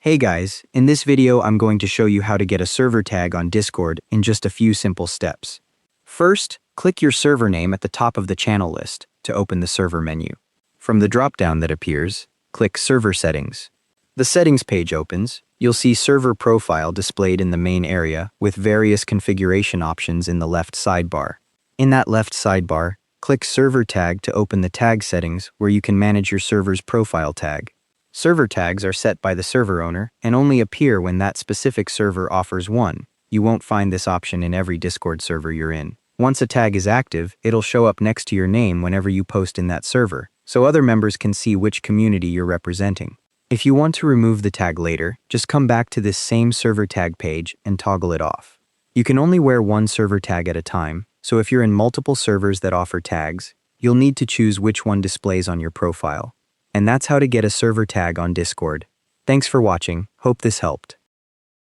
Hey guys, in this video I'm going to show you how to get a server tag on Discord in just a few simple steps. First, click your server name at the top of the channel list to open the server menu. From the drop-down that appears, click Server Settings. The Settings page opens. You'll see Server Profile displayed in the main area with various configuration options in the left sidebar. In that left sidebar, click Server Tag to open the tag settings where you can manage your server's profile tag. Server tags are set by the server owner and only appear when that specific server offers one. You won't find this option in every Discord server you're in. Once a tag is active, it'll show up next to your name whenever you post in that server, so other members can see which community you're representing. If you want to remove the tag later, just come back to this same server tag page and toggle it off. You can only wear one server tag at a time, so if you're in multiple servers that offer tags, you'll need to choose which one displays on your profile. And that's how to get a server tag on Discord. Thanks for watching. Hope this helped.